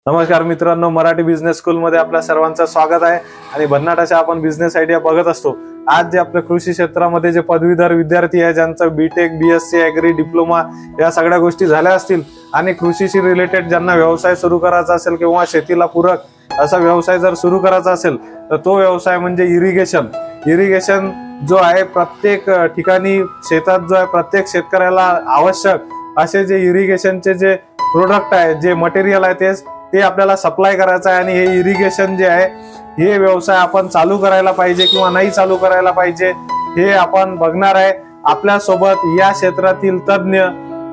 नमस्कार मित्रांनो, Marathi business school मध्ये आपल्या सर्वांचं स्वागत आहे। आणि भन्नाटाच्या आपण बिझनेस आयडिया बघत असतो। आज जे आपल्या कृषी क्षेत्रामध्ये जे पदवीधर विद्यार्थी आहे, ज्यांचं बीटेक, बीएससी, ऍग्री, डिप्लोमा या सगळ्या गोष्टी झाल्या असतील आणि कृषीशी रिलेटेड ज्यांना व्यवसाय सुरू करायचा असेल किंवा शेतीला पूरक असा व्यवसाय जर सुरू करायचा असेल तर तो व्यवसाय म्हणजे इरिगेशन जो आहे प्रत्येक ठिकाणी शेतात जो आहे प्रत्येक शेतकऱ्याला आवश्यक असे जे इरिगेशनचे जे प्रोडक्ट आहे, जे मटेरियल आहे ते आपल्याला सप्लाय करायचं आहे। आणि हे इरिगेशन जे आहे हे व्यवसाय आपण चालू करायला पाहिजे किंवा नाही चालू करायला पाहिजे हे आपण बघणार आहे। आपल्या सोबत या क्षेत्रातील तज्ञ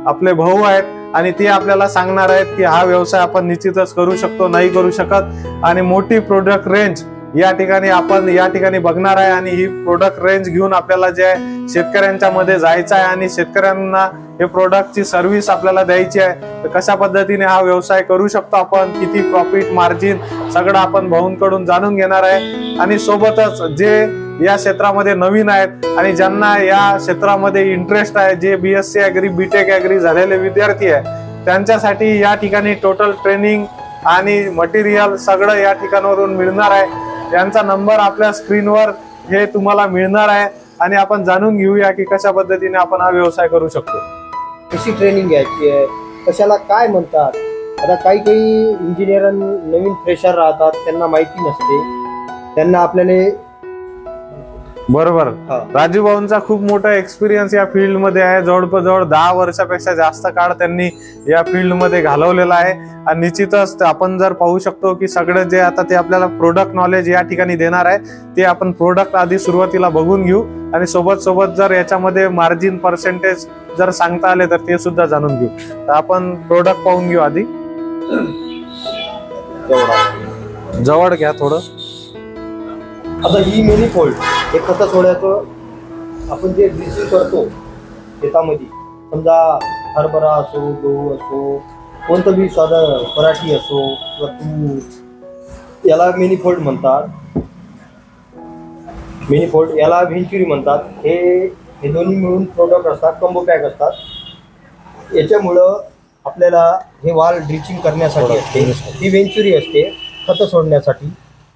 आपले भाऊ आहेत आणि ते आपल्याला सांगणार आहेत की हा व्यवसाय आपण निश्चितच करू शकतो, नाही करू शकत। आणि मोठी प्रोडक्ट रेंज या ठिकाणी बघणार आहे आणि ही प्रोडक्ट रेंज घेऊन आपल्याला जे आहे शेतकऱ्यांच्या मध्ये जायचं आहे आणि शेतकऱ्यांना हे प्रोडक्टची सर्व्हिस आपल्याला द्यायची आहे। तर कशा पद्धतीने हा व्यवसाय करू शकतो आपण, किती प्रॉफिट मार्जिन सगळं आपण भाऊंकडून जाणून घेणार आहे। आणि सोबतच जे या क्षेत्रामध्ये नवीन आहेत आणि ज्यांना या क्षेत्रामध्ये इंटरेस्ट आहे, जे बीएससी ऍग्री, बीटेक ऍग्री झालेले विद्यार्थी आहे त्यांच्यासाठी या ठिकाणी टोटल ट्रेनिंग आणि मटेरियल सगळं या ठिकाणावरून मिळणार आहे। यांचा नंबर आपल्या स्क्रीनवर हे तुम्हाला मिळणार आहे आणि आपण जाणून घेऊया की कशा पद्धतीने आपण हा व्यवसाय करू शकतो। कशी ट्रेनिंग घ्यायची आहे, कशाला काय म्हणतात। आता काही इंजिनियर नवीन फ्रेशर राहतात, त्यांना माहिती नसते, त्यांना आपल्याला बरोबर राजू भाऊंचा खूप मोठा एक्सपिरियन्स या फील्ड मध्ये आहे। जवळजवळ 10 वर्षापेक्षा जास्त काळ त्यांनी या फील्ड मध्ये घालवलेला आहे। आणि निश्चितच आपण जर पाहू शकतो की सगळं जे आता ते आपल्याला प्रोडक्ट नॉलेज या ठिकाणी देणार आहे ते आपण प्रोडक्ट आधी सुरुवातीला बघून घेऊ आणि सोबत जर याच्यामध्ये मार्जिन पर्सेंटेज जर सांगता आले तर ते सुद्धा जाणून घेऊ। तर आपण प्रोडक्ट पाहून घेऊ आधी। जवळ घ्या थोडं। आता ही मेनिफोल्ड हे खत सोड्याचं आपण जे ड्रिचिंग करतो शेतामध्ये, समजा हरभरा असो, गहू असो, कोणतं बी साधं पराठी असो किंवा तूर, याला मेनिफोल्ड म्हणतात। मेनिफोल्ड याला व्हेंचुरी म्हणतात। हे दोन्ही मिळून प्रोडक्ट असतात, कॉम्बो पॅक असतात। याच्यामुळं आपल्याला हे वाल ड्रिचिंग करण्यासाठी असते, ही व्हेंचुरी असते खत सोडण्यासाठी,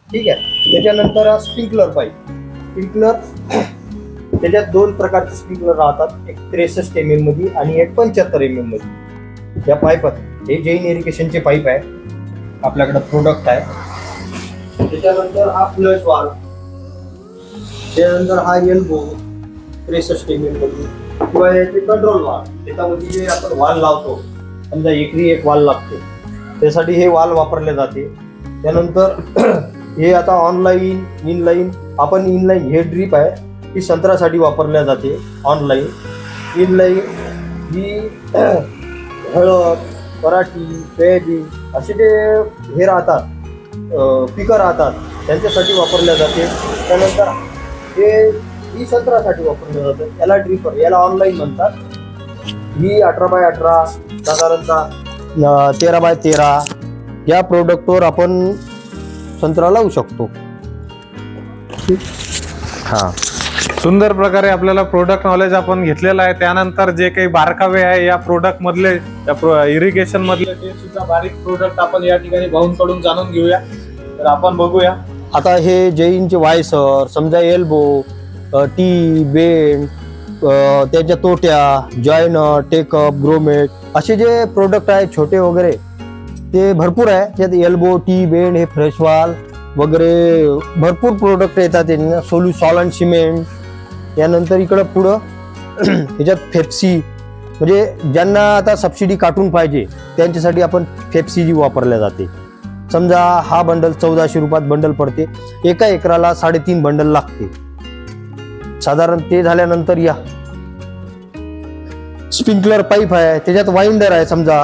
ठीक आहे। त्याच्यानंतर हा स्प्रिंकलर पाईप, त्याच्यात 2 प्रकारचे स्प्रिंकलर राहतात, एक 63 mm मध्ये आणि एक 75 mm मध्ये। या पाईपात हे जैन इरिगेशनचे पाईप आहे, आपल्याकडे प्रोडक्ट आहे। त्याच्यानंतर हा फ्लश वाल्व, त्यानंतर हा एल्बो 63 mm मध्ये, किंवा याचे कंट्रोल वाल्व, त्याच्यामध्ये जे आपण वाल लावतो, समजा एकरी एक वाल लागते त्यासाठी हे वाल वापरले जाते। त्यानंतर हे आता ऑनलाईन, इनलाईन, आपण इनलाईन हे ड्रीप आहे ही संत्र्यासाठी वापरल्या जाते। ऑनलाईन, इनलाईन ही हळद, पराठी, सोयाबीन असे जे हे राहतात पिकं राहतात त्यांच्यासाठी वापरल्या जाते। त्यानंतर ही संत्र्यासाठी वापरलं जातं, याला ड्रिपर, याला ऑनलाईन म्हणतात। ही 18x18 साधारणतः 13x13 या प्रोडक्टवर आपण संत्रा लावू शकतो। हा, सुंदर प्रकारे आपल्याला प्रोडक्ट नॉलेज आपण घेतलेलं आहे। त्यानंतर जे काही बारकावे आहे या प्रोडक्ट मधले, इरिगेशन मधले ते सुद्धा बारीक प्रोडक्ट आपण या ठिकाणी भाऊंकडून जाणून घेऊया। तर आपण बघूया। आता हे जैनचे वायसर, समजा एल्बो, टी बेंड, त्याच्या तोट्या, जॉयनर, टेकअप, ग्रोमेट असे जे प्रोडक्ट आहे छोटे वगैरे ते भरपूर आहे। त्यात एल्बो, टी बेंड, हे फ्रेश वाल वगैरे भरपूर प्रोडक्ट येतात। सॉलंट सिमेंट, यानंतर इकडं पुढं ह्याच्यात फेप्सी, म्हणजे ज्यांना आता सबसिडी काटून पाहिजे त्यांच्यासाठी आपण फेप्सी जी वापरल्या जाते। समजा हा बंडल 1400 रुपयात बंडल पडते, एका एकराला 3.5 बंडल लागते साधारण। ते झाल्यानंतर या स्प्रिंकलर पाईप आहे, त्याच्यात वाइंडर आहे समजा।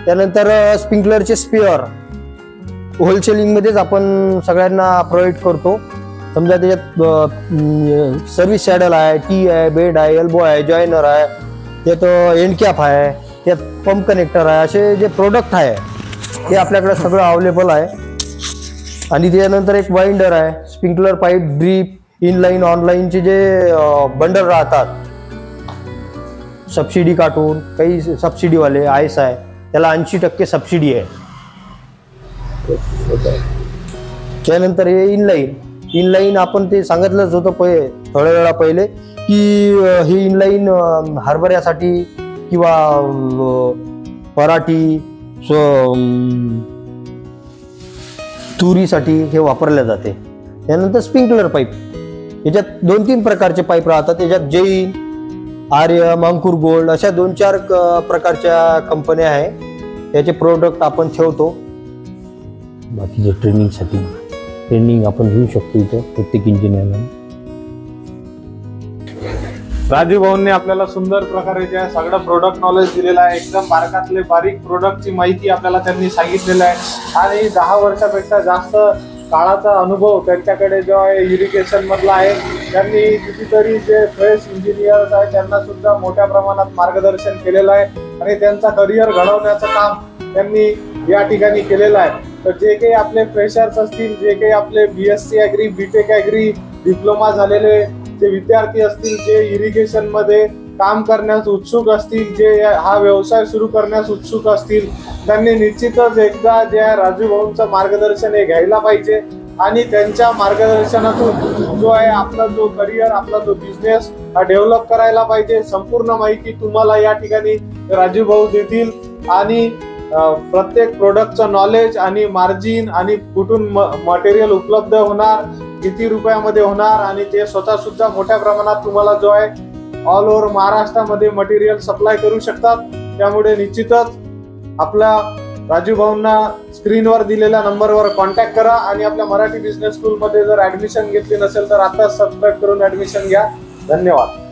त्यानंतर स्प्रिंकलरचे स्पेअर होलसेलिंग मध्येच आपण सगळ्यांना प्रोव्हाइड करतो। समजा त्याच्यात सर्व्हिस सॅडल आहे, टी आहे, बेड आहे, एल्बो आहे, जॉयनर आहे, त्यात एंड कॅप आहे, त्यात पंप कनेक्टर आहे, असे जे प्रोडक्ट आहे ते आपल्याकडे सगळं अवेलेबल आहे। आणि त्यानंतर एक वाइंडर आहे, स्प्रिंकलर पाईप, ड्रीप, इनलाईन, ऑनलाईनचे जे बंडल राहतात सबसिडी काटून, काही सबसिडीवाले आयस आहे त्याला 80% सबसिडी आहे। त्यानंतर हे इनलाईन आपण ते सांगितलंच होतं थोड्या वेळा पहिले की हे इनलाईन हरभऱ्यासाठी किंवा पराठी तुरीसाठी हे वापरले जाते. त्यानंतर स्प्रिंकलर पाईप, याच्यात 2-3 प्रकारचे पाईप राहतात. त्याच्यात जैन, आर्यम, अंकुर गोल्ड अशा 2-4 प्रकारच्या कंपन्या आहे. याचे प्रोडक्ट आपण ठेवतो. बाकीचे ट्रेनिंग आपण घेऊ शकतो इथं प्रत्येक इंजिनियरला. राजू भाऊंनी आपल्याला सुंदर प्रकारे जे सगळं प्रोडक्ट नॉलेज दिलेलं आहे. एकदम बारकातले बारीक प्रोडक्टची माहिती आपल्याला त्यांनी सांगितलेलं आहे. आणि 10 वर्षापेक्षा जास्त काळाचा अनुभव त्यांच्याकडे जो आहे इरिगेशन मधला आहे. त्यांनी कितीतरी जे फ्रेश इंजिनियर्स आहेत त्यांना सुद्धा मोठ्या प्रमाणात मार्गदर्शन केलेलं आहे आणि त्यांचा करिअर घडवण्याचं काम त्यांनी या ठिकाणी केलेलं आहे. तर जे काही आपले फ्रेशर्स असतील, जे काही आपले BSc agri, BTech agri, diploma झालेले जे विद्यार्थी असतील, जे इरिगेशन मध्ये काम करण्यास उत्सुक असतील, जे हा व्यवसाय सुरू करण्यास उत्सुक असतील, त्यांनी निश्चितच एकदा जे राजू भाऊंचं मार्गदर्शन हे घ्यायला पाहिजे आणि त्यांच्या मार्गदर्शनातून जो आहे आपला जो करिअर, आपला जो बिझनेस हा डेव्हलप करायला पाहिजे. संपूर्ण माहिती तुम्हाला या ठिकाणी राजू भाऊ देतील आणि प्रत्येक प्रोडक्टचं नॉलेज आणि मार्जिन आणि कुठून मटेरियल उपलब्ध होणार, किती रुपयामध्ये होणार आणि ते स्वतः सुद्धा मोठ्या प्रमाणात तुम्हाला जो आहे ऑल ओव्हर महाराष्ट्रामध्ये मटेरियल सप्लाय करू शकतात. त्यामुळे निश्चितच आपल्या राजू भाऊंना स्क्रीनवर दिलेल्या नंबरवर कॉन्टॅक्ट करा आणि आपल्या मराठी बिझनेस स्कूलमध्ये जर ऍडमिशन घेतली नसेल तर आताच सबस्क्राईब करून ऍडमिशन घ्या. धन्यवाद.